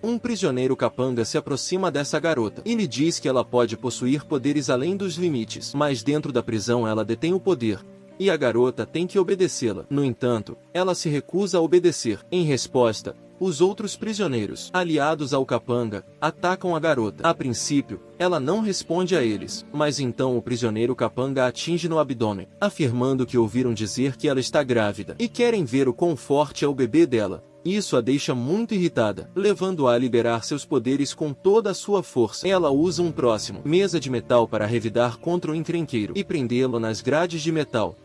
Um prisioneiro capanga se aproxima dessa garota e lhe diz que ela pode possuir poderes além dos limites, mas dentro da prisão ela detém o poder, e a garota tem que obedecê-la. No entanto, ela se recusa a obedecer. Em resposta, os outros prisioneiros, aliados ao capanga, atacam a garota. A princípio, ela não responde a eles, mas então o prisioneiro capanga a atinge no abdômen, afirmando que ouviram dizer que ela está grávida e querem ver o quão forte é o bebê dela. Isso a deixa muito irritada, levando-a a liberar seus poderes com toda a sua força. Ela usa um próximo mesa de metal para revidar contra o encrenqueiro e prendê-lo nas grades de metal.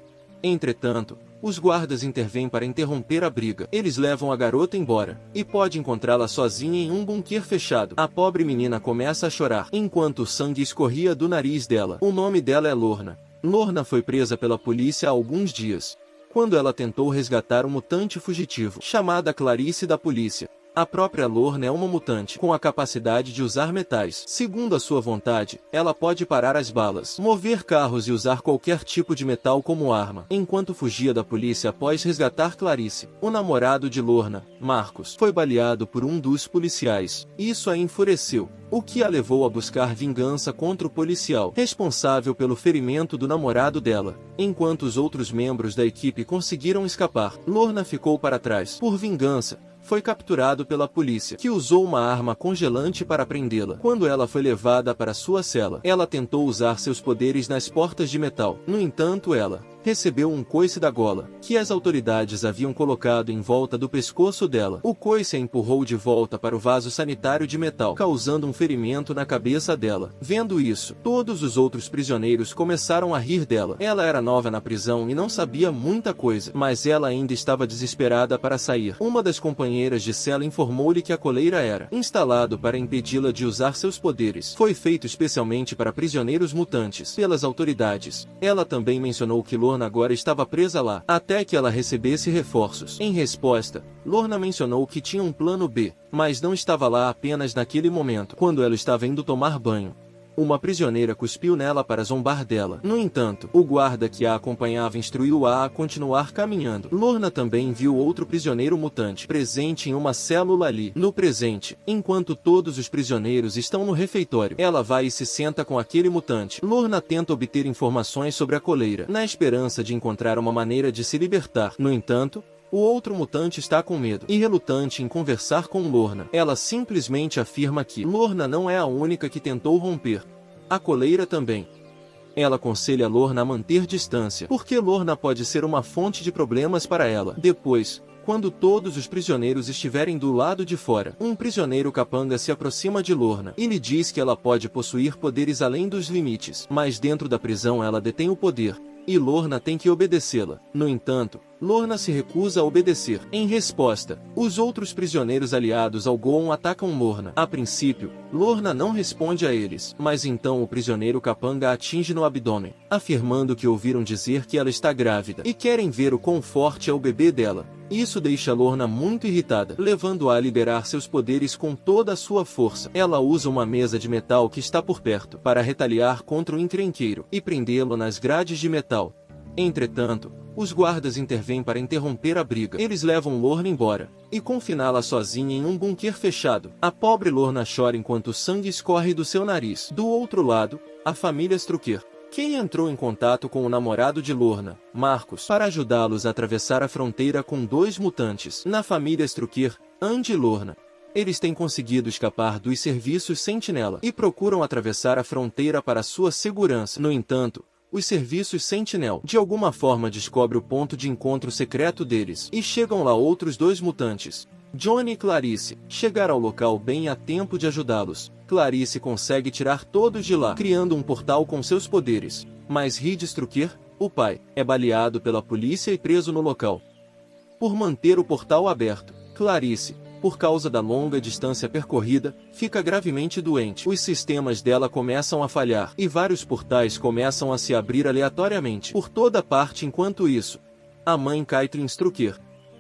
Entretanto, os guardas intervêm para interromper a briga. Eles levam a garota embora, e pode encontrá-la sozinha em um bunker fechado. A pobre menina começa a chorar, enquanto o sangue escorria do nariz dela. O nome dela é Lorna. Lorna foi presa pela polícia há alguns dias, quando ela tentou resgatar um mutante fugitivo, chamada Clarice da polícia. A própria Lorna é uma mutante com a capacidade de usar metais. Segundo a sua vontade, ela pode parar as balas, mover carros e usar qualquer tipo de metal como arma. Enquanto fugia da polícia após resgatar Clarice, o namorado de Lorna, Marcos, foi baleado por um dos policiais. Isso a enfureceu, o que a levou a buscar vingança contra o policial responsável pelo ferimento do namorado dela. Enquanto os outros membros da equipe conseguiram escapar, Lorna ficou para trás. Por vingança, foi capturado pela polícia, que usou uma arma congelante para prendê-la. Quando ela foi levada para sua cela, ela tentou usar seus poderes nas portas de metal. No entanto, ela recebeu um coice da gola, que as autoridades haviam colocado em volta do pescoço dela. O coice a empurrou de volta para o vaso sanitário de metal, causando um ferimento na cabeça dela. Vendo isso, todos os outros prisioneiros começaram a rir dela. Ela era nova na prisão e não sabia muita coisa, mas ela ainda estava desesperada para sair. Uma das companheiras de cela informou-lhe que a coleira era instalado para impedi-la de usar seus poderes. Foi feito especialmente para prisioneiros mutantes pelas autoridades. Ela também mencionou que Lorna agora estava presa lá, até que ela recebesse reforços. Em resposta, Lorna mencionou que tinha um plano B, mas não estava lá apenas naquele momento. Quando ela estava indo tomar banho, uma prisioneira cuspiu nela para zombar dela. No entanto, o guarda que a acompanhava instruiu-a a continuar caminhando. Lorna também viu outro prisioneiro mutante presente em uma célula ali. No presente, enquanto todos os prisioneiros estão no refeitório, ela vai e se senta com aquele mutante. Lorna tenta obter informações sobre a coleira, na esperança de encontrar uma maneira de se libertar. No entanto, o outro mutante está com medo e relutante em conversar com Lorna. Ela simplesmente afirma que Lorna não é a única que tentou romper a coleira também. Ela aconselha Lorna a manter distância, porque Lorna pode ser uma fonte de problemas para ela. Depois, quando todos os prisioneiros estiverem do lado de fora, um prisioneiro capanga se aproxima de Lorna e lhe diz que ela pode possuir poderes além dos limites, mas dentro da prisão ela detém o poder, e Lorna tem que obedecê-la. No entanto, Lorna se recusa a obedecer. Em resposta, os outros prisioneiros aliados ao Goon atacam Lorna. A princípio, Lorna não responde a eles, mas então o prisioneiro capanga a atinge no abdômen, afirmando que ouviram dizer que ela está grávida e querem ver o quão forte é o bebê dela. Isso deixa Lorna muito irritada, levando-a a liberar seus poderes com toda a sua força. Ela usa uma mesa de metal que está por perto para retaliar contra o encrenqueiro e prendê-lo nas grades de metal. Entretanto, os guardas intervêm para interromper a briga. Eles levam Lorna embora e confiná-la sozinha em um bunker fechado. A pobre Lorna chora enquanto o sangue escorre do seu nariz. Do outro lado, a família Strucker, quem entrou em contato com o namorado de Lorna, Marcos, para ajudá-los a atravessar a fronteira com dois mutantes. Na família Strucker, Andy e Lorna, eles têm conseguido escapar dos serviços Sentinela e procuram atravessar a fronteira para sua segurança. No entanto, os serviços Sentinel de alguma forma descobrem o ponto de encontro secreto deles e chegam lá outros dois mutantes, Johnny e Clarice. Chegar ao local bem a tempo de ajudá-los, Clarice consegue tirar todos de lá, criando um portal com seus poderes. Mas Reed Strucker, o pai, é baleado pela polícia e preso no local. Por manter o portal aberto, Clarice, por causa da longa distância percorrida, fica gravemente doente. Os sistemas dela começam a falhar e vários portais começam a se abrir aleatoriamente por toda parte. Enquanto isso, a mãe Caitlin Strucker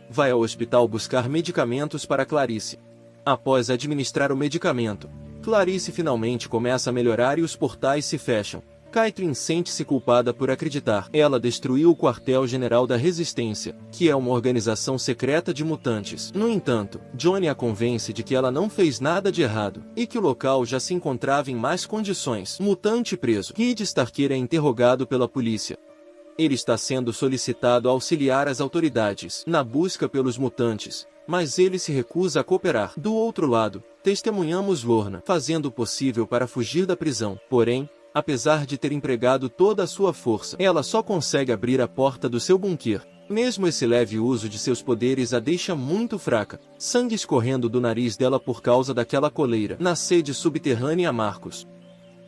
vai ao hospital buscar medicamentos para Clarice. Após administrar o medicamento, Clarice finalmente começa a melhorar e os portais se fecham. Caitlin sente-se culpada por acreditar. Ela destruiu o quartel-general da Resistência, que é uma organização secreta de mutantes. No entanto, Johnny a convence de que ela não fez nada de errado, e que o local já se encontrava em más condições. Mutante preso. Reed Starker é interrogado pela polícia. Ele está sendo solicitado a auxiliar as autoridades na busca pelos mutantes, mas ele se recusa a cooperar. Do outro lado, testemunhamos Lorna fazendo o possível para fugir da prisão. Porém, apesar de ter empregado toda a sua força, ela só consegue abrir a porta do seu bunker. Mesmo esse leve uso de seus poderes a deixa muito fraca, sangue escorrendo do nariz dela por causa daquela coleira na sede subterrânea a Marcos.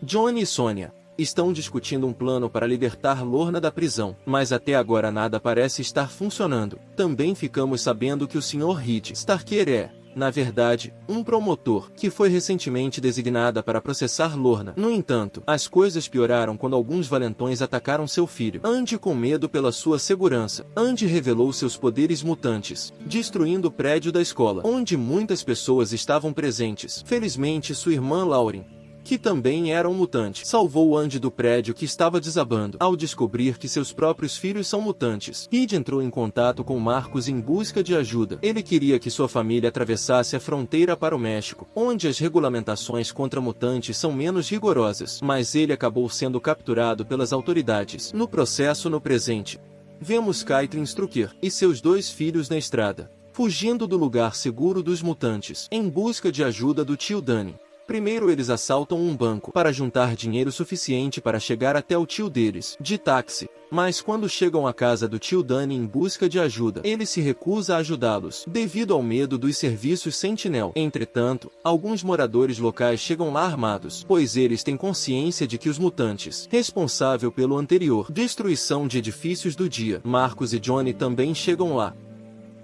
Johnny e Sonya estão discutindo um plano para libertar Lorna da prisão, mas até agora nada parece estar funcionando. Também ficamos sabendo que o Sr. Reed Starker é, na verdade, um promotor, que foi recentemente designada para processar Lorna. No entanto, as coisas pioraram quando alguns valentões atacaram seu filho. Andy, com medo pela sua segurança, Andy revelou seus poderes mutantes, destruindo o prédio da escola, onde muitas pessoas estavam presentes. Felizmente, sua irmã Lauren, que também era um mutante, salvou Andy do prédio que estava desabando. Ao descobrir que seus próprios filhos são mutantes, Reed entrou em contato com Marcos em busca de ajuda. Ele queria que sua família atravessasse a fronteira para o México, onde as regulamentações contra mutantes são menos rigorosas, mas ele acabou sendo capturado pelas autoridades. No processo no presente, vemos Caitlin Strucker e seus 2 filhos na estrada, fugindo do lugar seguro dos mutantes, em busca de ajuda do tio Danny. Primeiro eles assaltam um banco para juntar dinheiro suficiente para chegar até o tio deles, de táxi. Mas quando chegam à casa do tio Danny em busca de ajuda, ele se recusa a ajudá-los, devido ao medo dos serviços Sentinel. Entretanto, alguns moradores locais chegam lá armados, pois eles têm consciência de que os mutantes, responsável pelo anterior destruição de edifícios do dia, Marcos e Johnny também chegam lá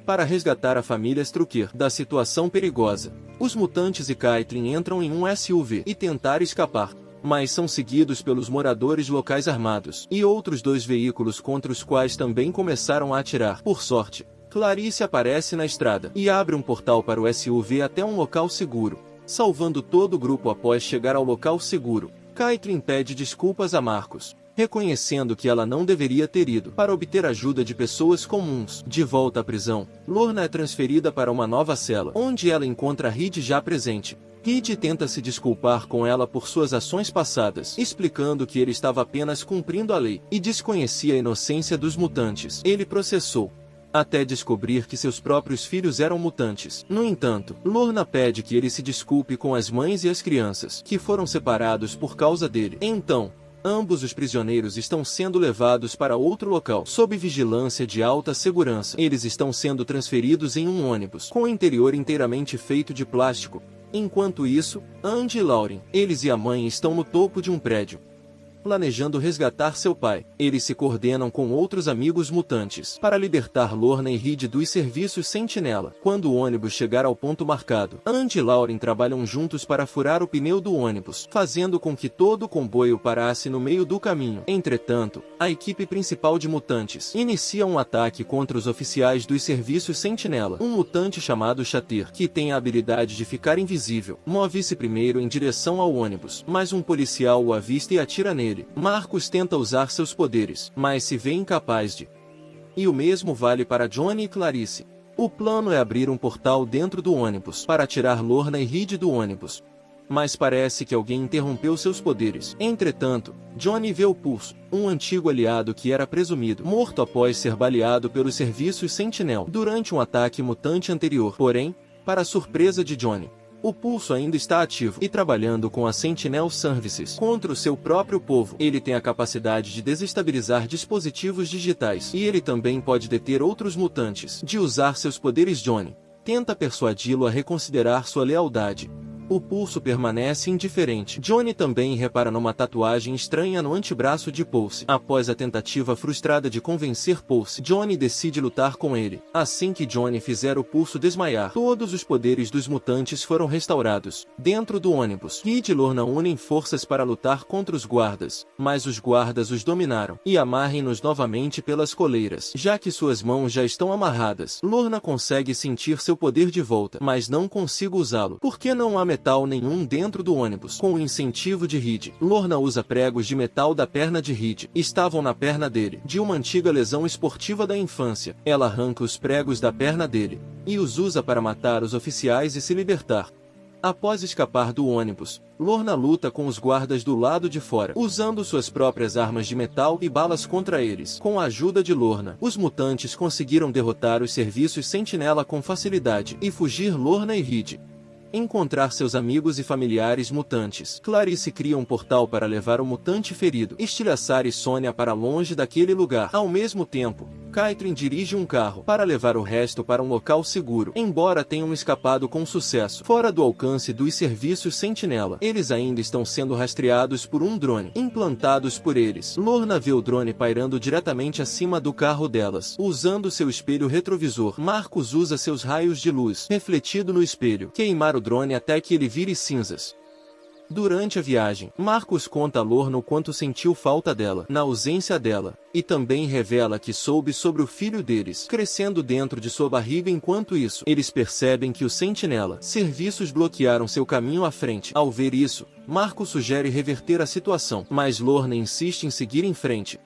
para resgatar a família Strucker da situação perigosa. Os mutantes e Caitlin entram em um SUV e tentar escapar, mas são seguidos pelos moradores locais armados e outros 2 veículos contra os quais também começaram a atirar. Por sorte, Clarice aparece na estrada e abre um portal para o SUV até um local seguro, salvando todo o grupo. Após chegar ao local seguro, Caitlin pede desculpas a Marcos, reconhecendo que ela não deveria ter ido para obter ajuda de pessoas comuns. De volta à prisão, Lorna é transferida para uma nova cela, onde ela encontra Reed já presente. Reed tenta se desculpar com ela por suas ações passadas, explicando que ele estava apenas cumprindo a lei e desconhecia a inocência dos mutantes. Ele processou, até descobrir que seus próprios filhos eram mutantes. No entanto, Lorna pede que ele se desculpe com as mães e as crianças, que foram separados por causa dele. Então, ambos os prisioneiros estão sendo levados para outro local, sob vigilância de alta segurança. Eles estão sendo transferidos em um ônibus, com o interior inteiramente feito de plástico. Enquanto isso, Andy e Lauren, eles e a mãe estão no topo de um prédio, planejando resgatar seu pai. Eles se coordenam com outros amigos mutantes para libertar Lorna e Reed dos serviços Sentinela. Quando o ônibus chegar ao ponto marcado, Andy e Lauren trabalham juntos para furar o pneu do ônibus, fazendo com que todo o comboio parasse no meio do caminho. Entretanto, a equipe principal de mutantes inicia um ataque contra os oficiais dos serviços Sentinela. Um mutante chamado Shatter, que tem a habilidade de ficar invisível, move-se primeiro em direção ao ônibus, mas um policial o avista e atira nele. Marcos tenta usar seus poderes, mas se vê incapaz de. E o mesmo vale para Johnny e Clarice. O plano é abrir um portal dentro do ônibus para tirar Lorna e Reed do ônibus, mas parece que alguém interrompeu seus poderes. Entretanto, Johnny vê o Pulso, um antigo aliado que era presumido morto após ser baleado pelos serviços Sentinel durante um ataque mutante anterior. Porém, para surpresa de Johnny, o Pulso ainda está ativo e trabalhando com a Sentinel Services contra o seu próprio povo. Ele tem a capacidade de desestabilizar dispositivos digitais e ele também pode deter outros mutantes. De usar seus poderes, Johnny tenta persuadi-lo a reconsiderar sua lealdade. O Pulso permanece indiferente. Johnny também repara numa tatuagem estranha no antebraço de Pulse. Após a tentativa frustrada de convencer Pulse, Johnny decide lutar com ele. Assim que Johnny fizer o Pulso desmaiar, todos os poderes dos mutantes foram restaurados. Dentro do ônibus, Reed e Lorna unem forças para lutar contra os guardas, mas os guardas os dominaram e amarrem-nos novamente pelas coleiras, já que suas mãos já estão amarradas. Lorna consegue sentir seu poder de volta, mas não consigo usá-lo, porque não há metal nenhum dentro do ônibus. Com o incentivo de Reed, Lorna usa pregos de metal da perna de Reed. Estavam na perna dele, de uma antiga lesão esportiva da infância. Ela arranca os pregos da perna dele e os usa para matar os oficiais e se libertar. Após escapar do ônibus, Lorna luta com os guardas do lado de fora, usando suas próprias armas de metal e balas contra eles. Com a ajuda de Lorna, os mutantes conseguiram derrotar os serviços Sentinela com facilidade e fugir. Lorna e Reed encontrar seus amigos e familiares mutantes. Clarice cria um portal para levar o mutante ferido, estilhaçar e Sônia para longe daquele lugar. Ao mesmo tempo, Caitlin dirige um carro para levar o resto para um local seguro. Embora tenham escapado com sucesso, fora do alcance dos serviços Sentinela, eles ainda estão sendo rastreados por um drone, implantados por eles. Lorna vê o drone pairando diretamente acima do carro delas. Usando seu espelho retrovisor, Marcus usa seus raios de luz, refletido no espelho, queimar o drone até que ele vire cinzas. Durante a viagem, Marcus conta a Lorna o quanto sentiu falta dela, na ausência dela, e também revela que soube sobre o filho deles, crescendo dentro de sua barriga. Enquanto isso, eles percebem que o Sentinela serviços bloquearam seu caminho à frente. Ao ver isso, Marcus sugere reverter a situação, mas Lorna insiste em seguir em frente.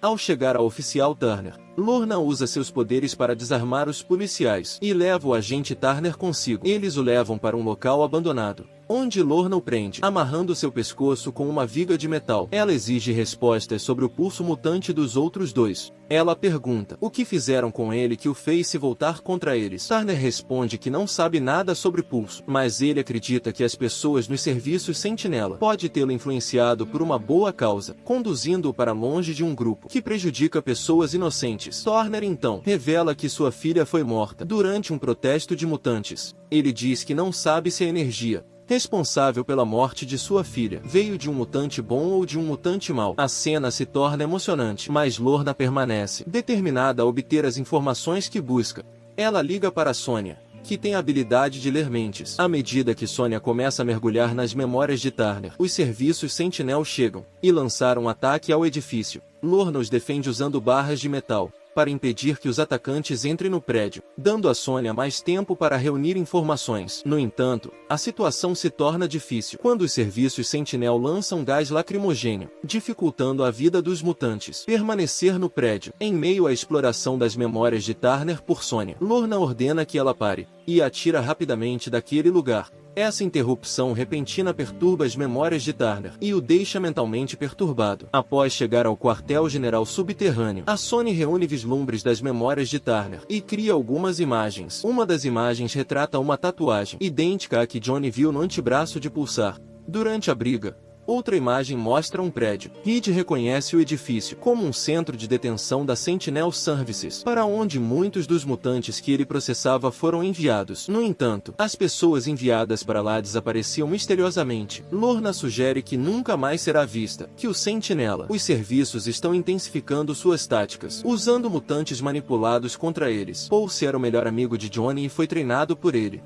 Ao chegar ao oficial Turner, Lorna usa seus poderes para desarmar os policiais e leva o agente Turner consigo. Eles o levam para um local abandonado, onde Lorna o prende, amarrando seu pescoço com uma viga de metal. Ela exige respostas sobre o pulso mutante dos outros dois. Ela pergunta o que fizeram com ele que o fez se voltar contra eles. Turner responde que não sabe nada sobre pulso, mas ele acredita que as pessoas nos serviços Sentinela pode tê-lo influenciado por uma boa causa, conduzindo-o para longe de um grupo que prejudica pessoas inocentes. Turner então revela que sua filha foi morta durante um protesto de mutantes. Ele diz que não sabe se a energia responsável pela morte de sua filha veio de um mutante bom ou de um mutante mau. A cena se torna emocionante, mas Lorna permanece determinada a obter as informações que busca. Ela liga para Sônia, que tem a habilidade de ler mentes. À medida que Sônia começa a mergulhar nas memórias de Turner, os serviços Sentinel chegam e lançaram um ataque ao edifício. Lorna os defende usando barras de metal para impedir que os atacantes entrem no prédio, dando a Sônia mais tempo para reunir informações. No entanto, a situação se torna difícil quando os serviços Sentinel lançam gás lacrimogêneo, dificultando a vida dos mutantes. Permanecer no prédio, em meio à exploração das memórias de Turner por Sônia, Lorna ordena que ela pare e atira rapidamente daquele lugar. Essa interrupção repentina perturba as memórias de Turner e o deixa mentalmente perturbado. Após chegar ao quartel-general subterrâneo, a Sônia reúne vislumbres das memórias de Turner e cria algumas imagens. Uma das imagens retrata uma tatuagem idêntica à que Johnny viu no antebraço de Pulsar durante a briga. Outra imagem mostra um prédio. Reed reconhece o edifício como um centro de detenção da Sentinel Services, para onde muitos dos mutantes que ele processava foram enviados. No entanto, as pessoas enviadas para lá desapareciam misteriosamente. Lorna sugere que nunca mais será vista, que o Sentinela, os serviços estão intensificando suas táticas, usando mutantes manipulados contra eles. Pulse era o melhor amigo de Johnny e foi treinado por ele.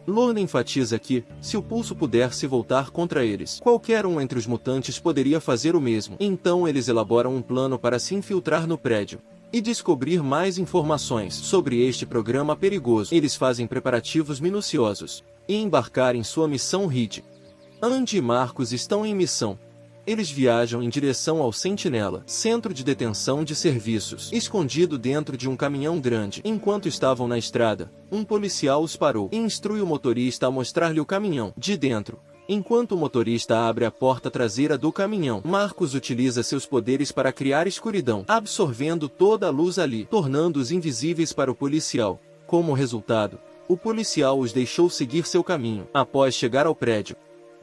Lorna enfatiza que, se o pulso puder se voltar contra eles, qualquer um entre os mutantes poderia fazer o mesmo. Então eles elaboram um plano para se infiltrar no prédio e descobrir mais informações sobre este programa perigoso. Eles fazem preparativos minuciosos e embarcar em sua missão. Reed, Andy e Marcus estão em missão. Eles viajam em direção ao Sentinela, centro de detenção de serviços, escondido dentro de um caminhão grande. Enquanto estavam na estrada, um policial os parou e instrui o motorista a mostrar-lhe o caminhão de dentro. Enquanto o motorista abre a porta traseira do caminhão, Marcus utiliza seus poderes para criar escuridão, absorvendo toda a luz ali, tornando-os invisíveis para o policial. Como resultado, o policial os deixou seguir seu caminho. Após chegar ao prédio,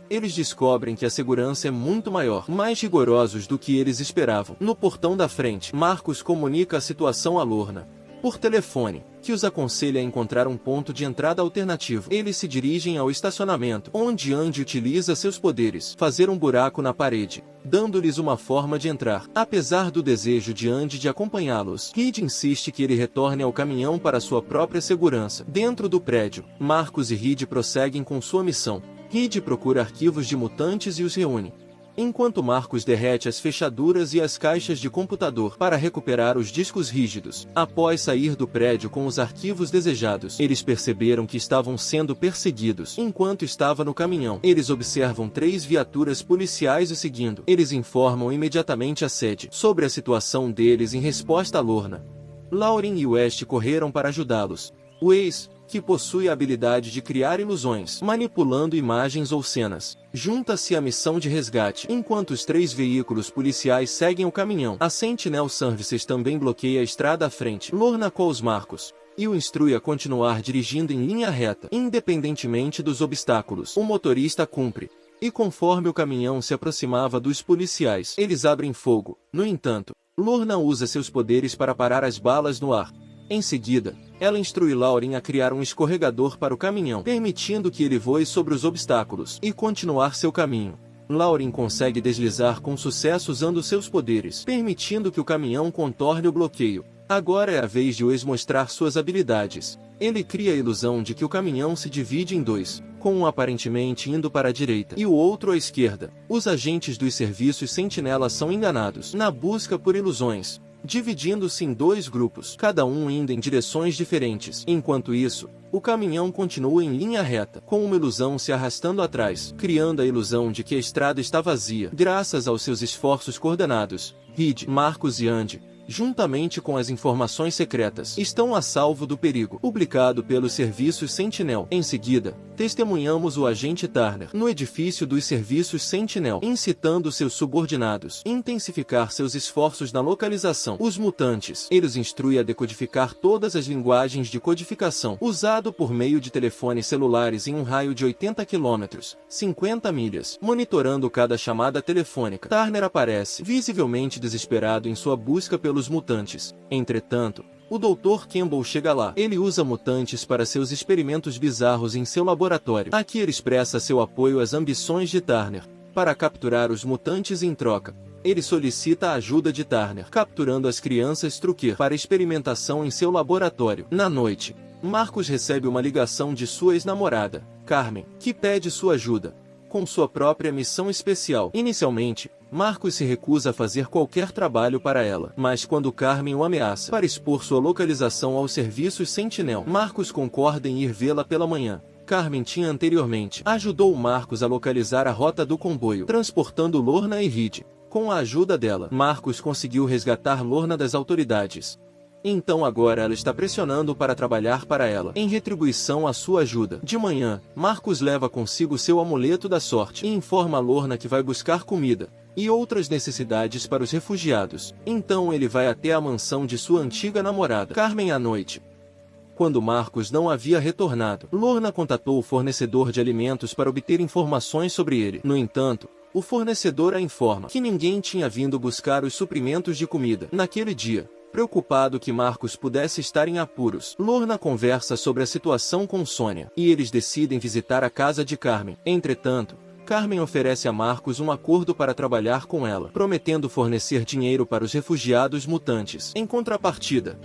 eles descobrem que a segurança é muito maior, mais rigorosos do que eles esperavam. No portão da frente, Marcus comunica a situação a Lorna por telefone, que os aconselha a encontrar um ponto de entrada alternativo. Eles se dirigem ao estacionamento, onde Andy utiliza seus poderes, fazer um buraco na parede, dando-lhes uma forma de entrar. Apesar do desejo de Andy de acompanhá-los, Reed insiste que ele retorne ao caminhão para sua própria segurança. Dentro do prédio, Marcus e Reed prosseguem com sua missão. Reed procura arquivos de mutantes e os reúne. enquanto Marcus derrete as fechaduras e as caixas de computador para recuperar os discos rígidos. Após sair do prédio com os arquivos desejados, eles perceberam que estavam sendo perseguidos. Enquanto estava no caminhão, eles observam 3 viaturas policiais o seguindo. Eles informam imediatamente a sede sobre a situação deles em resposta a Lorna. Lauren e West correram para ajudá-los. Wes, que possui a habilidade de criar ilusões, manipulando imagens ou cenas, junta-se à missão de resgate. Enquanto os 3 veículos policiais seguem o caminhão, a Sentinel Services também bloqueia a estrada à frente. Lorna os Marcus e o instrui a continuar dirigindo em linha reta, independentemente dos obstáculos. O motorista cumpre, e conforme o caminhão se aproximava dos policiais, eles abrem fogo. No entanto, Lorna usa seus poderes para parar as balas no ar. Em seguida, ela instrui Lauren a criar um escorregador para o caminhão, permitindo que ele voe sobre os obstáculos e continuar seu caminho. Lauren consegue deslizar com sucesso usando seus poderes, permitindo que o caminhão contorne o bloqueio. Agora é a vez de Wes mostrar suas habilidades. Ele cria a ilusão de que o caminhão se divide em 2, com um aparentemente indo para a direita e o outro à esquerda. Os agentes dos serviços Sentinela são enganados na busca por ilusões, dividindo-se em 2 grupos, cada um indo em direções diferentes. Enquanto isso, o caminhão continua em linha reta, com uma ilusão se arrastando atrás, criando a ilusão de que a estrada está vazia. Graças aos seus esforços coordenados, Reed, Marcus e Andy, juntamente com as informações secretas, estão a salvo do perigo. Publicado pelos serviços Sentinel. Em seguida, testemunhamos o agente Turner no edifício dos serviços Sentinel, incitando seus subordinados a intensificar seus esforços na localização. Os mutantes. Eles instrui a decodificar todas as linguagens de codificação, usado por meio de telefones celulares em um raio de 80 km, 50 milhas, monitorando cada chamada telefônica. Turner aparece, visivelmente desesperado em sua busca pelos mutantes. Entretanto, o Dr. Campbell chega lá. Ele usa mutantes para seus experimentos bizarros em seu laboratório. Aqui ele expressa seu apoio às ambições de Turner para capturar os mutantes em troca. Ele solicita a ajuda de Turner, capturando as crianças Trucker para experimentação em seu laboratório. Na noite, Marcus recebe uma ligação de sua ex-namorada, Carmen, que pede sua ajuda com sua própria missão especial. Inicialmente, Marcus se recusa a fazer qualquer trabalho para ela, mas quando Carmen o ameaça para expor sua localização aos serviços Sentinel, Marcus concorda em ir vê-la pela manhã. Carmen tinha anteriormente ajudou Marcus a localizar a rota do comboio, transportando Lorna e Reed. Com a ajuda dela, Marcus conseguiu resgatar Lorna das autoridades. Então agora ela está pressionando para trabalhar para ela, em retribuição à sua ajuda. De manhã, Marcus leva consigo seu amuleto da sorte e informa a Lorna que vai buscar comida e outras necessidades para os refugiados. Então ele vai até a mansão de sua antiga namorada, Carmen, à noite. Quando Marcus não havia retornado, Lorna contatou o fornecedor de alimentos para obter informações sobre ele. No entanto, o fornecedor a informa que ninguém tinha vindo buscar os suprimentos de comida naquele dia. Preocupado que Marcus pudesse estar em apuros, Lorna conversa sobre a situação com Sônia, e eles decidem visitar a casa de Carmen. Entretanto, Carmen oferece a Marcus um acordo para trabalhar com ela, prometendo fornecer dinheiro para os refugiados mutantes. Em contrapartida,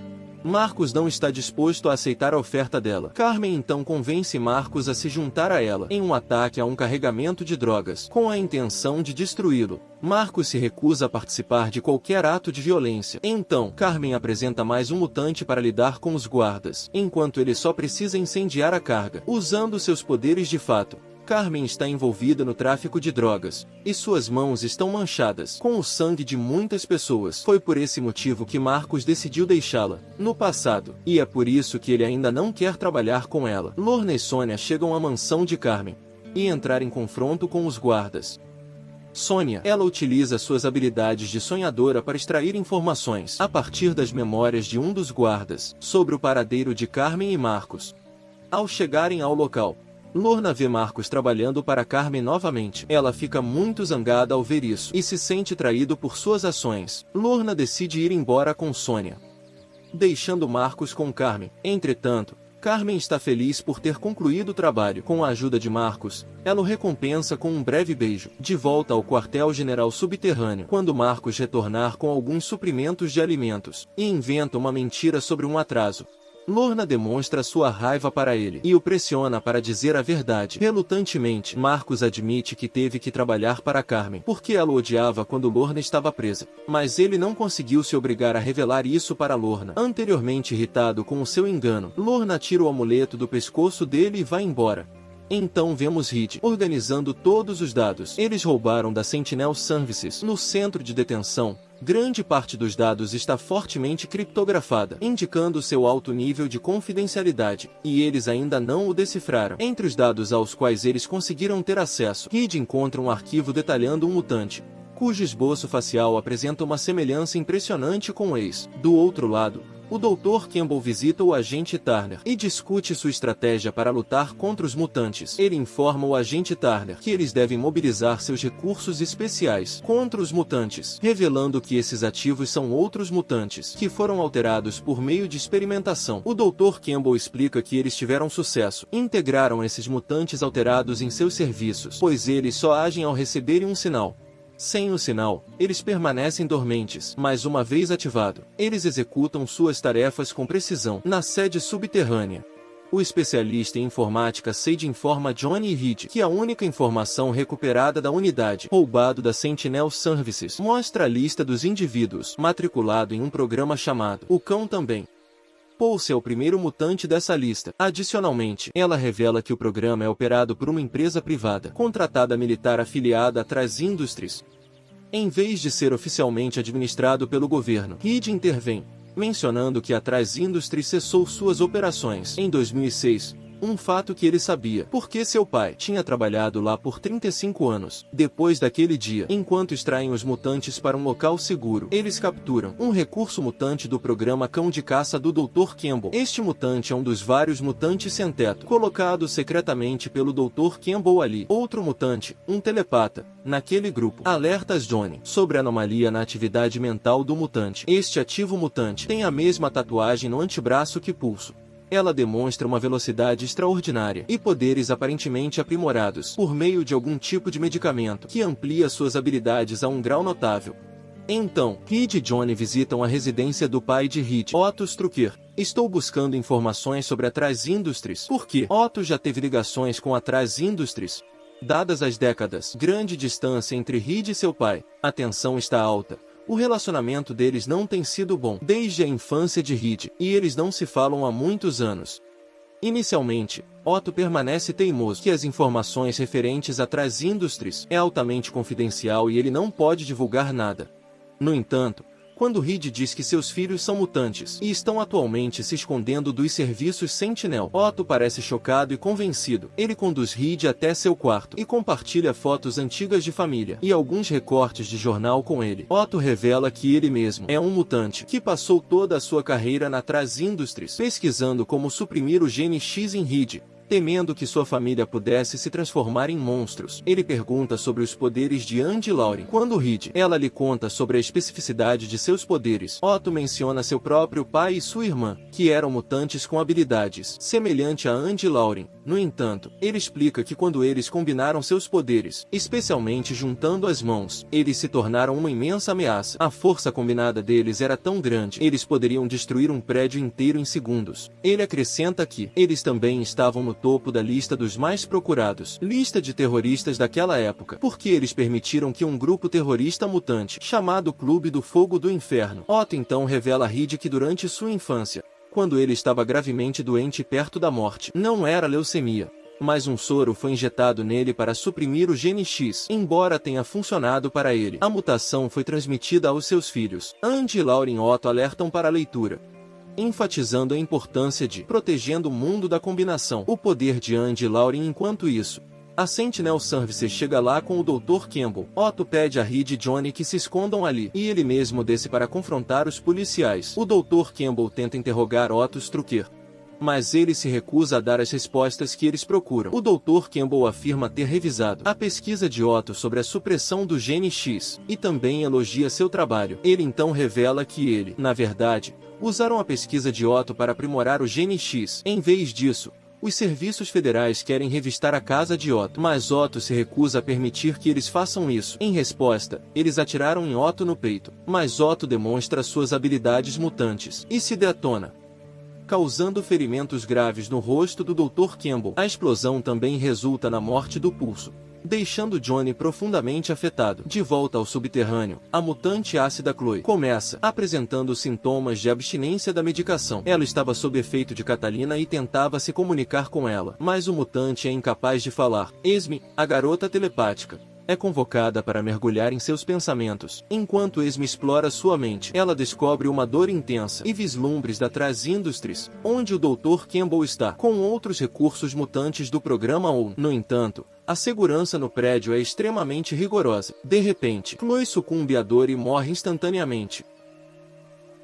Marcus não está disposto a aceitar a oferta dela. Carmen então convence Marcus a se juntar a ela em um ataque a um carregamento de drogas, com a intenção de destruí-lo. Marcus se recusa a participar de qualquer ato de violência. Então, Carmen apresenta mais um mutante para lidar com os guardas, enquanto ele só precisa incendiar a carga, usando seus poderes de fato. Carmen está envolvida no tráfico de drogas, e suas mãos estão manchadas com o sangue de muitas pessoas. Foi por esse motivo que Marcus decidiu deixá-la no passado, e é por isso que ele ainda não quer trabalhar com ela. Lorna e Sônia chegam à mansão de Carmen e entrar em confronto com os guardas. Sônia, ela utiliza suas habilidades de sonhadora para extrair informações a partir das memórias de um dos guardas sobre o paradeiro de Carmen e Marcus. Ao chegarem ao local, Lorna vê Marcus trabalhando para Carmen novamente. Ela fica muito zangada ao ver isso e se sente traído por suas ações. Lorna decide ir embora com Sônia, deixando Marcus com Carmen. Entretanto, Carmen está feliz por ter concluído o trabalho. Com a ajuda de Marcus, ela o recompensa com um breve beijo. De volta ao quartel-general subterrâneo, quando Marcus retornar com alguns suprimentos de alimentos, e inventa uma mentira sobre um atraso. Lorna demonstra sua raiva para ele e o pressiona para dizer a verdade. Relutantemente, Marcos admite que teve que trabalhar para Carmen, porque ela o odiava quando Lorna estava presa. Mas ele não conseguiu se obrigar a revelar isso para Lorna. Anteriormente irritado com o seu engano, Lorna tira o amuleto do pescoço dele e vai embora. Então vemos Reed organizando todos os dados. Eles roubaram da Sentinel Services no centro de detenção. Grande parte dos dados está fortemente criptografada, indicando seu alto nível de confidencialidade, e eles ainda não o decifraram. Entre os dados aos quais eles conseguiram ter acesso, Reed encontra um arquivo detalhando um mutante, cujo esboço facial apresenta uma semelhança impressionante com o ex. Do outro lado, o Dr. Campbell visita o agente Turner e discute sua estratégia para lutar contra os mutantes. Ele informa o agente Turner que eles devem mobilizar seus recursos especiais contra os mutantes, revelando que esses ativos são outros mutantes que foram alterados por meio de experimentação. O Dr. Campbell explica que eles tiveram sucesso, integraram esses mutantes alterados em seus serviços, pois eles só agem ao receberem um sinal. Sem o sinal, eles permanecem dormentes, mas uma vez ativado, eles executam suas tarefas com precisão na sede subterrânea. O especialista em informática Sage informa Johnny e Reed que a única informação recuperada da unidade roubado da Sentinel Services mostra a lista dos indivíduos matriculado em um programa chamado O Cão Também. Pulse é o primeiro mutante dessa lista. Adicionalmente, ela revela que o programa é operado por uma empresa privada, contratada militar afiliada à Traz Industries. Em vez de ser oficialmente administrado pelo governo, Reed intervém, mencionando que a Traz Industries cessou suas operações em 2006. Um fato que ele sabia, porque seu pai tinha trabalhado lá por 35 anos. Depois daquele dia, enquanto extraem os mutantes para um local seguro, eles capturam um recurso mutante do programa Cão de Caça do Dr. Campbell. Este mutante é um dos vários mutantes sem teto, colocado secretamente pelo Dr. Campbell ali. Outro mutante, um telepata, naquele grupo, alerta Johnny sobre a anomalia na atividade mental do mutante. Este ativo mutante tem a mesma tatuagem no antebraço que Pulso. Ela demonstra uma velocidade extraordinária e poderes aparentemente aprimorados por meio de algum tipo de medicamento que amplia suas habilidades a um grau notável. Então, Reed e Johnny visitam a residência do pai de Reed, Otto Strucker. Estou buscando informações sobre a Traz Industries, porque Otto já teve ligações com a Traz Industries. Dadas as décadas, grande distância entre Reed e seu pai, a tensão está alta. O relacionamento deles não tem sido bom desde a infância de Reed, e eles não se falam há muitos anos. Inicialmente, Otto permanece teimoso que as informações referentes a Traz Industries é altamente confidencial e ele não pode divulgar nada. No entanto, quando Reed diz que seus filhos são mutantes e estão atualmente se escondendo dos serviços Sentinel, Otto parece chocado e convencido. Ele conduz Reed até seu quarto e compartilha fotos antigas de família e alguns recortes de jornal com ele. Otto revela que ele mesmo é um mutante que passou toda a sua carreira na Traz Industries, pesquisando como suprimir o gene X em Reed. Temendo que sua família pudesse se transformar em monstros, ele pergunta sobre os poderes de Andy Lauren. Quando Reed, ela lhe conta sobre a especificidade de seus poderes, Otto menciona seu próprio pai e sua irmã, que eram mutantes com habilidades semelhantes a Andy Lauren. No entanto, ele explica que quando eles combinaram seus poderes, especialmente juntando as mãos, eles se tornaram uma imensa ameaça. A força combinada deles era tão grande, eles poderiam destruir um prédio inteiro em segundos. Ele acrescenta que eles também estavam no topo da lista dos mais procurados, lista de terroristas daquela época, porque eles permitiram que um grupo terrorista mutante, chamado Clube do Fogo do Inferno. Otto então revela a Reed que durante sua infância, quando ele estava gravemente doente e perto da morte, não era leucemia, mas um soro foi injetado nele para suprimir o gene X. Embora tenha funcionado para ele, a mutação foi transmitida aos seus filhos. Andy e Lauren Otto alertam para a leitura, enfatizando a importância de protegendo o mundo da combinação. O poder de Andy e Lauren. Enquanto isso, a Sentinel Services chega lá com o Dr. Campbell. Otto pede a Reed e Johnny que se escondam ali, e ele mesmo desce para confrontar os policiais. O Dr. Campbell tenta interrogar Otto Strucker, mas ele se recusa a dar as respostas que eles procuram. O Dr. Campbell afirma ter revisado a pesquisa de Otto sobre a supressão do gene X, e também elogia seu trabalho. Ele então revela que ele, na verdade, usaram a pesquisa de Otto para aprimorar o gene X. Em vez disso, os serviços federais querem revistar a casa de Otto, mas Otto se recusa a permitir que eles façam isso. Em resposta, eles atiraram em Otto no peito, mas Otto demonstra suas habilidades mutantes e se detona. causando ferimentos graves no rosto do Dr. Campbell. A explosão também resulta na morte do Pulso, deixando Johnny profundamente afetado. De volta ao subterrâneo, a mutante ácida Chloe começa apresentando sintomas de abstinência da medicação. Ela estava sob efeito de Catalina e tentava se comunicar com ela, mas o mutante é incapaz de falar. Esme, a garota telepática, é convocada para mergulhar em seus pensamentos. Enquanto Esme explora sua mente, ela descobre uma dor intensa e vislumbres da Traz Industries, onde o Dr. Campbell está, com outros recursos mutantes do programa OWN. No entanto, a segurança no prédio é extremamente rigorosa. De repente, Chloe sucumbe à dor e morre instantaneamente.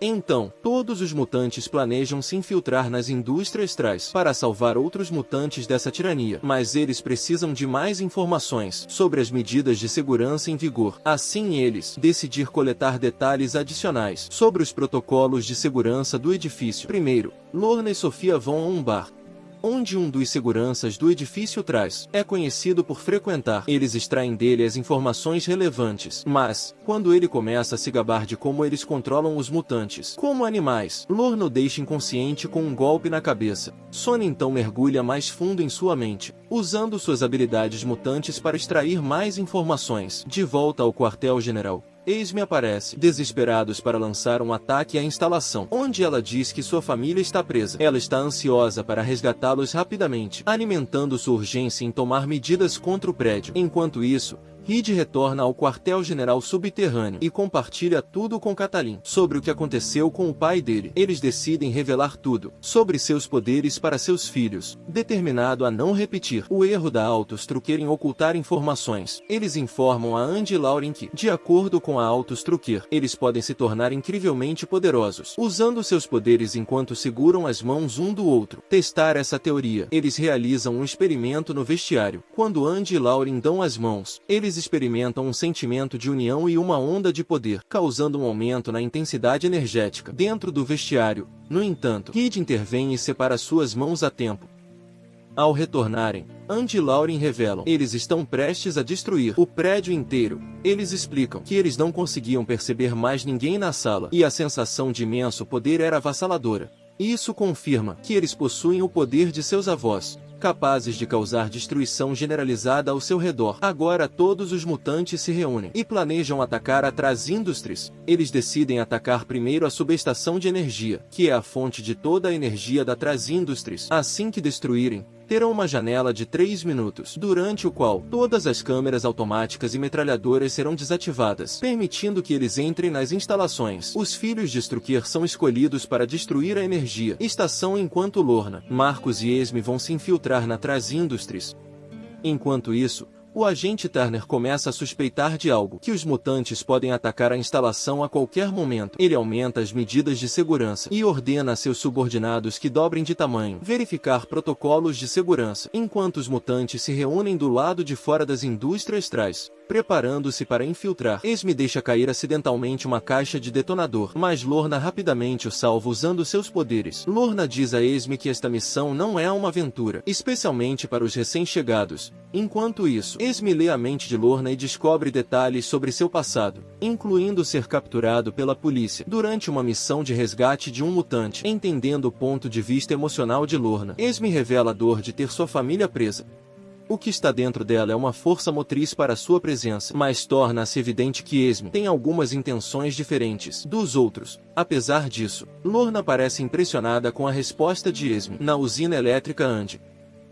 Então, todos os mutantes planejam se infiltrar nas indústrias Traz para salvar outros mutantes dessa tirania, mas eles precisam de mais informações sobre as medidas de segurança em vigor. Assim eles decidir coletar detalhes adicionais sobre os protocolos de segurança do edifício. Primeiro, Lorna e Sofia vão a um bar, onde um dos seguranças do edifício Traz é conhecido por frequentar. Eles extraem dele as informações relevantes, mas, quando ele começa a se gabar de como eles controlam os mutantes como animais, Lorna o deixa inconsciente com um golpe na cabeça. Sonya então mergulha mais fundo em sua mente, usando suas habilidades mutantes para extrair mais informações. De volta ao quartel-general, Esme aparece, desesperados para lançar um ataque à instalação, onde ela diz que sua família está presa. Ela está ansiosa para resgatá-los rapidamente, alimentando sua urgência em tomar medidas contra o prédio. Enquanto isso, Reed retorna ao quartel-general subterrâneo e compartilha tudo com Catalina sobre o que aconteceu com o pai dele. Eles decidem revelar tudo sobre seus poderes para seus filhos, determinado a não repetir o erro da Altus Truquer em ocultar informações. Eles informam a Andy e Lauren que, de acordo com a Altus Truquer, eles podem se tornar incrivelmente poderosos, usando seus poderes enquanto seguram as mãos um do outro. Testar essa teoria, eles realizam um experimento no vestiário. Quando Andy e Lauren dão as mãos, eles experimentam um sentimento de união e uma onda de poder, causando um aumento na intensidade energética dentro do vestiário. No entanto, Reed intervém e separa suas mãos a tempo. Ao retornarem, Andy e Lauren revelam eles estão prestes a destruir o prédio inteiro. Eles explicam que eles não conseguiam perceber mais ninguém na sala e a sensação de imenso poder era avassaladora. Isso confirma que eles possuem o poder de seus avós, capazes de causar destruição generalizada ao seu redor. Agora todos os mutantes se reúnem e planejam atacar a Traz Industries. Eles decidem atacar primeiro a subestação de energia, que é a fonte de toda a energia da Traz Industries. Assim que destruírem, terão uma janela de 3 minutos, durante o qual todas as câmeras automáticas e metralhadoras serão desativadas, permitindo que eles entrem nas instalações. Os filhos de Strucker são escolhidos para destruir a energia estação enquanto Lorna, Marcos e Esme vão se infiltrar na Traz Industries. Enquanto isso, o agente Turner começa a suspeitar de algo, que os mutantes podem atacar a instalação a qualquer momento. Ele aumenta as medidas de segurança e ordena a seus subordinados que dobrem de tamanho, verificar protocolos de segurança, enquanto os mutantes se reúnem do lado de fora das indústrias Traz, preparando-se para infiltrar. Esme deixa cair acidentalmente uma caixa de detonador, mas Lorna rapidamente o salva usando seus poderes. Lorna diz a Esme que esta missão não é uma aventura, especialmente para os recém-chegados. Enquanto isso, Esme lê a mente de Lorna e descobre detalhes sobre seu passado, incluindo ser capturado pela polícia durante uma missão de resgate de um mutante. Entendendo o ponto de vista emocional de Lorna, Esme revela a dor de ter sua família presa. O que está dentro dela é uma força motriz para sua presença, mas torna-se evidente que Esme tem algumas intenções diferentes dos outros. Apesar disso, Lorna parece impressionada com a resposta de Esme. Na usina elétrica Andy,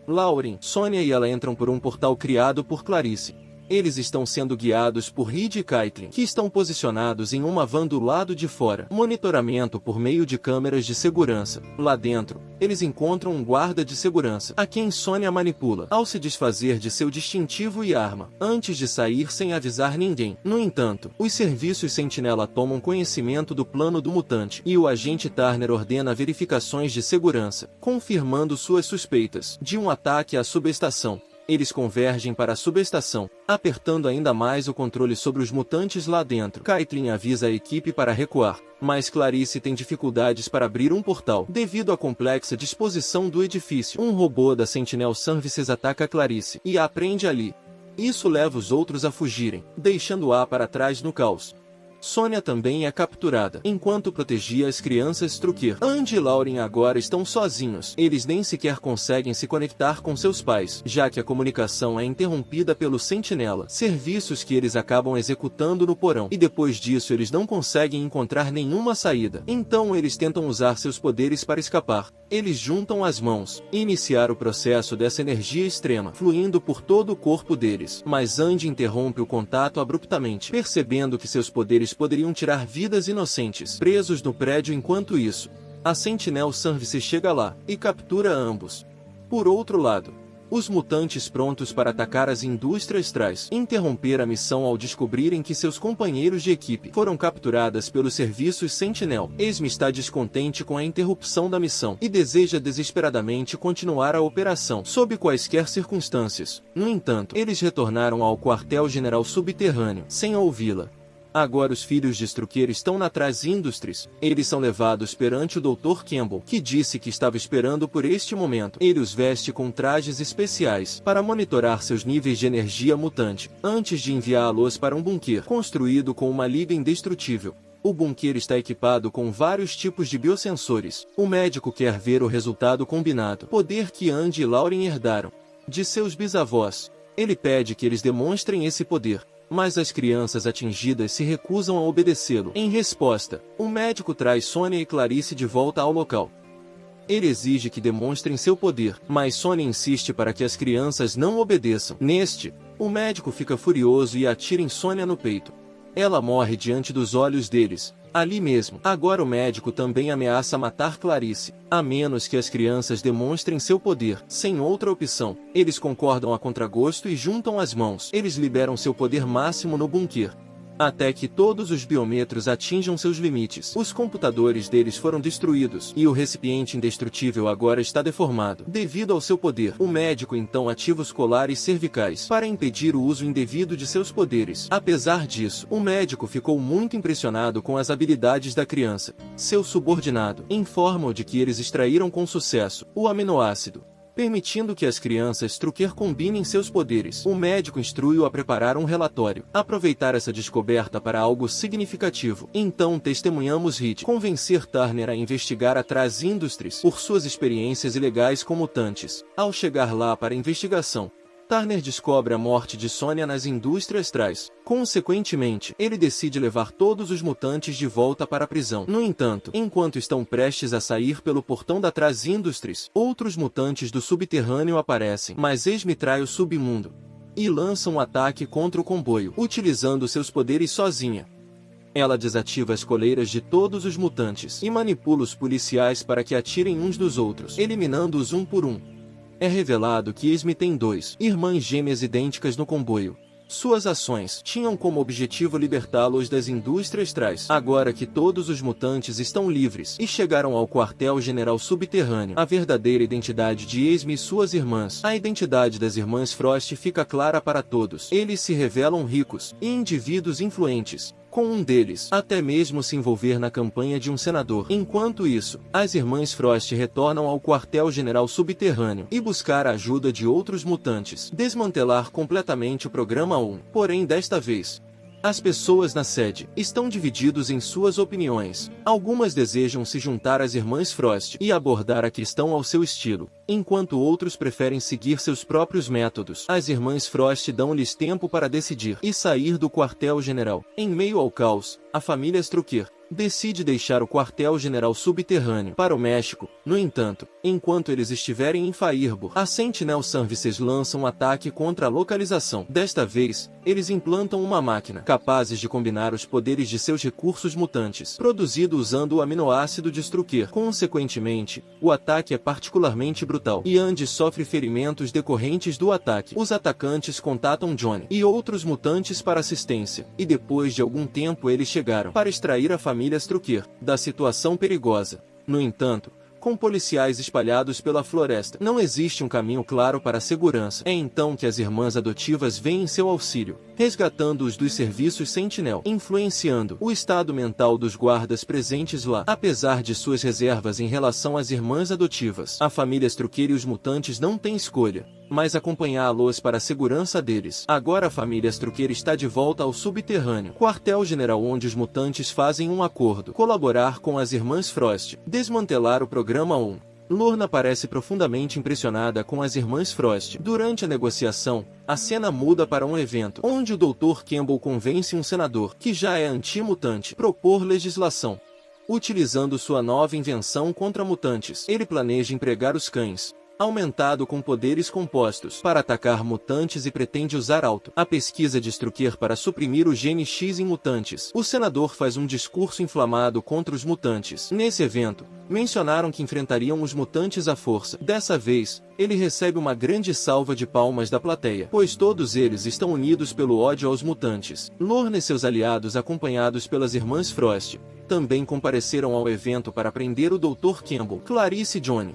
Lauren, Sonya e ela entram por um portal criado por Clarice. Eles estão sendo guiados por Reed e Caitlin, que estão posicionados em uma van do lado de fora. Monitoramento por meio de câmeras de segurança. Lá dentro, eles encontram um guarda de segurança, a quem Sonya manipula, ao se desfazer de seu distintivo e arma, antes de sair sem avisar ninguém. No entanto, os serviços Sentinela tomam conhecimento do plano do mutante, e o agente Turner ordena verificações de segurança, confirmando suas suspeitas de um ataque à subestação. Eles convergem para a subestação, apertando ainda mais o controle sobre os mutantes lá dentro. Caitlin avisa a equipe para recuar, mas Clarice tem dificuldades para abrir um portal, devido à complexa disposição do edifício. Um robô da Sentinel Services ataca Clarice, e a prende ali. Isso leva os outros a fugirem, deixando-a para trás no caos. Sônia também é capturada, enquanto protegia as crianças Strucker. Andy e Lauren agora estão sozinhos. Eles nem sequer conseguem se conectar com seus pais, já que a comunicação é interrompida pelo Sentinela, serviços que eles acabam executando no porão. E depois disso eles não conseguem encontrar nenhuma saída. Então eles tentam usar seus poderes para escapar. Eles juntam as mãos e iniciar o processo dessa energia extrema, fluindo por todo o corpo deles. Mas Andy interrompe o contato abruptamente, percebendo que seus poderes poderiam tirar vidas inocentes presos no prédio. Enquanto isso, a Sentinel Service chega lá e captura ambos. Por outro lado, os mutantes prontos para atacar as indústrias traz interromper a missão ao descobrirem que seus companheiros de equipe foram capturadas pelos serviços Sentinel. Esme está descontente com a interrupção da missão e deseja desesperadamente continuar a operação sob quaisquer circunstâncias. No entanto, eles retornaram ao quartel-general subterrâneo sem ouvi-la. Agora os filhos de Strucker estão na Traz Industries. Eles são levados perante o Dr. Campbell, que disse que estava esperando por este momento. Ele os veste com trajes especiais para monitorar seus níveis de energia mutante, antes de enviá-los para um bunker construído com uma liga indestrutível. O bunker está equipado com vários tipos de biosensores. O médico quer ver o resultado combinado, poder que Andy e Lauren herdaram de seus bisavós. Ele pede que eles demonstrem esse poder, mas as crianças atingidas se recusam a obedecê-lo. Em resposta, o médico traz Sônia e Clarice de volta ao local. Ele exige que demonstrem seu poder, mas Sônia insiste para que as crianças não obedeçam. O médico fica furioso e atira em Sônia no peito. Ela morre diante dos olhos deles, ali mesmo. Agora o médico também ameaça matar Clarice, a menos que as crianças demonstrem seu poder. Sem outra opção, eles concordam a contragosto e juntam as mãos. Eles liberam seu poder máximo no bunker, até que todos os biômetros atinjam seus limites. Os computadores deles foram destruídos, e o recipiente indestrutível agora está deformado. Devido ao seu poder, o médico então ativa os colares cervicais para impedir o uso indevido de seus poderes. Apesar disso, o médico ficou muito impressionado com as habilidades da criança. Seu subordinado informa-o de que eles extraíram com sucesso o aminoácido, permitindo que as crianças Strucker combinem seus poderes. O médico instrui-o a preparar um relatório. Aproveitar essa descoberta para algo significativo. Então testemunhamos Reed convencer Turner a investigar a Traz Industries por suas experiências ilegais com mutantes. Ao chegar lá para a investigação, Turner descobre a morte de Sônia nas indústrias Traz. Consequentemente, ele decide levar todos os mutantes de volta para a prisão. No entanto, enquanto estão prestes a sair pelo portão da Traz Industries, outros mutantes do subterrâneo aparecem, mas Esme trai o submundo e lança um ataque contra o comboio, utilizando seus poderes sozinha. Ela desativa as coleiras de todos os mutantes e manipula os policiais para que atirem uns dos outros, eliminando-os um por um. É revelado que Esme tem 2 irmãs gêmeas idênticas no comboio. Suas ações tinham como objetivo libertá-los das indústrias Traz. Agora que todos os mutantes estão livres e chegaram ao quartel-general subterrâneo, a verdadeira identidade de Esme e suas irmãs, a identidade das irmãs Frost fica clara para todos. Eles se revelam ricos e indivíduos influentes, com um deles até mesmo se envolver na campanha de um senador. Enquanto isso, as irmãs Frost retornam ao quartel-general subterrâneo e buscar a ajuda de outros mutantes, desmantelar completamente o programa 1. Porém, desta vez, as pessoas na sede estão divididos em suas opiniões. Algumas desejam se juntar às irmãs Frost e abordar a questão ao seu estilo, enquanto outros preferem seguir seus próprios métodos. As irmãs Frost dão-lhes tempo para decidir e sair do quartel-general. Em meio ao caos, a família Strucker decide deixar o quartel-general subterrâneo para o México. No entanto, enquanto eles estiverem em Fireball, a Sentinel Services lança um ataque contra a localização. Desta vez, eles implantam uma máquina capazes de combinar os poderes de seus recursos mutantes, produzido usando o aminoácido de Strucker. Consequentemente, o ataque é particularmente brutal, e Andy sofre ferimentos decorrentes do ataque. Os atacantes contatam Johnny e outros mutantes para assistência, e depois de algum tempo eles chegaram para extrair a família Strucker da situação perigosa. No entanto, com policiais espalhados pela floresta, não existe um caminho claro para a segurança. É então que as irmãs adotivas vêm em seu auxílio, resgatando-os dos serviços Sentinel, influenciando o estado mental dos guardas presentes lá. Apesar de suas reservas em relação às irmãs adotivas, a família Strucker e os mutantes não têm escolha. mas acompanhá-los para a segurança deles. Agora a família Strucker está de volta ao subterrâneo quartel-general, onde os mutantes fazem um acordo: colaborar com as irmãs Frost, desmantelar o programa 1. Lorna parece profundamente impressionada com as irmãs Frost. Durante a negociação, a cena muda para um evento, onde o Dr. Campbell convence um senador, que já é anti-mutante, propor legislação. Utilizando sua nova invenção contra mutantes, ele planeja empregar os cães, aumentado com poderes compostos, para atacar mutantes e pretende usar a pesquisa de Strucker para suprimir o gene X em mutantes. O senador faz um discurso inflamado contra os mutantes. Nesse evento, mencionaram que enfrentariam os mutantes à força. Dessa vez, ele recebe uma grande salva de palmas da plateia, pois todos eles estão unidos pelo ódio aos mutantes. Lorna e seus aliados, acompanhados pelas irmãs Frost, também compareceram ao evento para prender o Dr. Campbell. Clarice, Johnny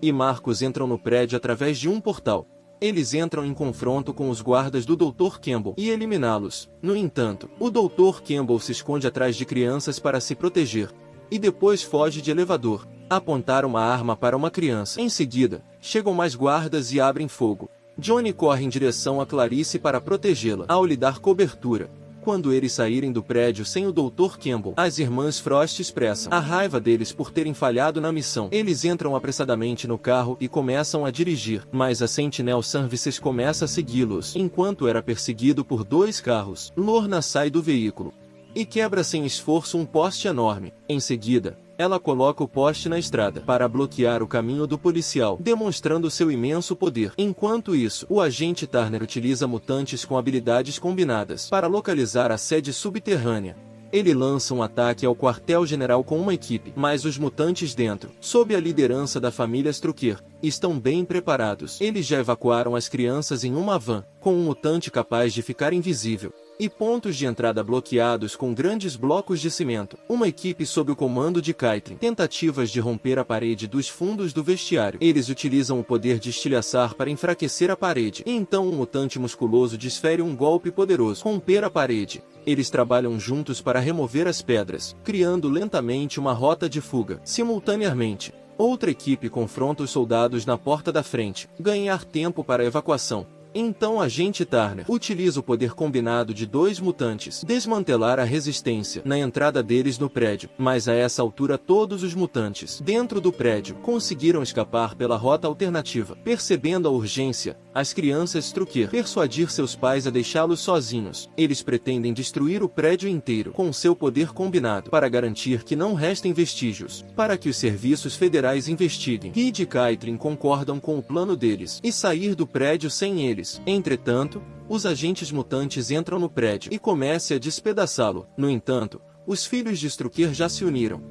e Marcos entram no prédio através de um portal. Eles entram em confronto com os guardas do Dr. Campbell e eliminá-los. No entanto, o Dr. Campbell se esconde atrás de crianças para se proteger, e depois foge de elevador. Apontar uma arma para uma criança. Em seguida, chegam mais guardas e abrem fogo. Johnny corre em direção a Clarice para protegê-la. Ao lhe dar cobertura, quando eles saírem do prédio sem o Dr. Campbell, as irmãs Frost expressam a raiva deles por terem falhado na missão. Eles entram apressadamente no carro e começam a dirigir, mas a Sentinel Services começa a segui-los, enquanto era perseguido por 2 carros. Lorna sai do veículo e quebra sem esforço um poste enorme. Em seguida, ela coloca o poste na estrada para bloquear o caminho do policial, demonstrando seu imenso poder. Enquanto isso, o agente Turner utiliza mutantes com habilidades combinadas para localizar a sede subterrânea. Ele lança um ataque ao quartel-general com uma equipe, mas os mutantes dentro, sob a liderança da família Strucker, estão bem preparados. Eles já evacuaram as crianças em uma van, com um mutante capaz de ficar invisível, e pontos de entrada bloqueados com grandes blocos de cimento. Uma equipe sob o comando de Caitlin. Tentativas de romper a parede dos fundos do vestiário. Eles utilizam o poder de estilhaçar para enfraquecer a parede. E então um mutante musculoso desfere um golpe poderoso. Romper a parede. Eles trabalham juntos para remover as pedras, criando lentamente uma rota de fuga. Simultaneamente, outra equipe confronta os soldados na porta da frente. Ganhar tempo para a evacuação. Então agente Turner utiliza o poder combinado de 2 mutantes, desmantelar a resistência na entrada deles no prédio, mas a essa altura todos os mutantes dentro do prédio conseguiram escapar pela rota alternativa. Percebendo a urgência, as crianças Strucker persuadir seus pais a deixá-los sozinhos. Eles pretendem destruir o prédio inteiro com seu poder combinado para garantir que não restem vestígios, para que os serviços federais investiguem. Reed e Caitlin concordam com o plano deles e sair do prédio sem eles. Entretanto, os agentes mutantes entram no prédio e começam a despedaçá-lo. No entanto, os filhos de Strucker já se uniram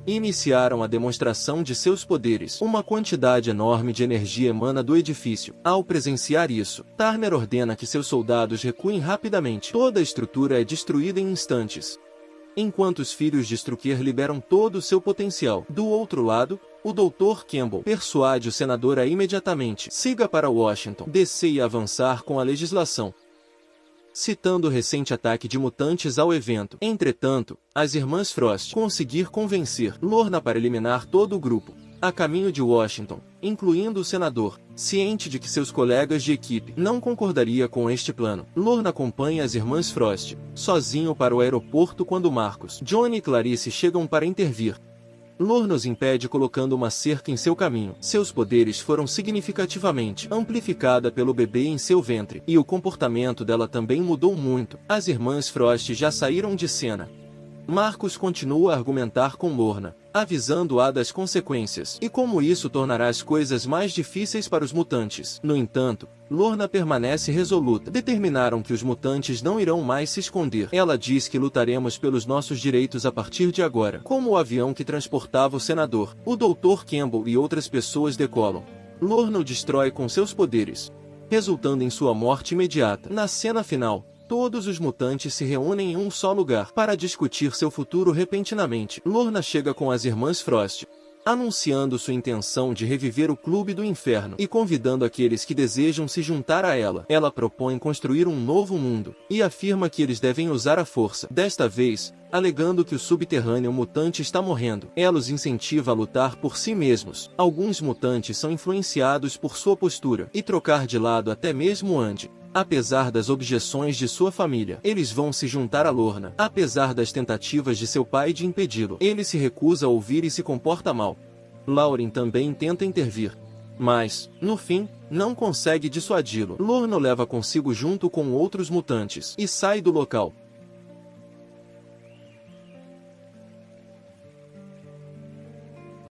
e iniciaram a demonstração de seus poderes. Uma quantidade enorme de energia emana do edifício. Ao presenciar isso, Turner ordena que seus soldados recuem rapidamente. Toda a estrutura é destruída em instantes, enquanto os filhos de Strucker liberam todo o seu potencial. Do outro lado, o Dr. Campbell persuade o senador a imediatamente siga para Washington, DC e avançar com a legislação, citando o recente ataque de mutantes ao evento. Entretanto, as irmãs Frost conseguir convencer Lorna para eliminar todo o grupo, a caminho de Washington, incluindo o senador. Ciente de que seus colegas de equipe não concordaria com este plano, Lorna acompanha as irmãs Frost sozinho para o aeroporto quando Marcos, Johnny e Clarice chegam para intervir. Lorna os impede colocando uma cerca em seu caminho. Seus poderes foram significativamente amplificados pelo bebê em seu ventre, e o comportamento dela também mudou muito. As irmãs Frost já saíram de cena. Marcos continua a argumentar com Lorna, avisando-a das consequências e como isso tornará as coisas mais difíceis para os mutantes. No entanto, Lorna permanece resoluta. Determinaram que os mutantes não irão mais se esconder. Ela diz que lutaremos pelos nossos direitos a partir de agora. Como o avião que transportava o senador, o Dr. Campbell e outras pessoas decolam, Lorna o destrói com seus poderes, resultando em sua morte imediata. Na cena final, todos os mutantes se reúnem em um só lugar para discutir seu futuro repentinamente. Lorna chega com as irmãs Frost, anunciando sua intenção de reviver o Clube do Inferno e convidando aqueles que desejam se juntar a ela. Ela propõe construir um novo mundo e afirma que eles devem usar a força. Desta vez, alegando que o subterrâneo mutante está morrendo, ela os incentiva a lutar por si mesmos. Alguns mutantes são influenciados por sua postura e trocar de lado até mesmo Andy. Apesar das objeções de sua família, eles vão se juntar a Lorna. Apesar das tentativas de seu pai de impedi-lo, ele se recusa a ouvir e se comporta mal. Lauren também tenta intervir, mas, no fim, não consegue dissuadi-lo. Lorna o leva consigo junto com outros mutantes e sai do local.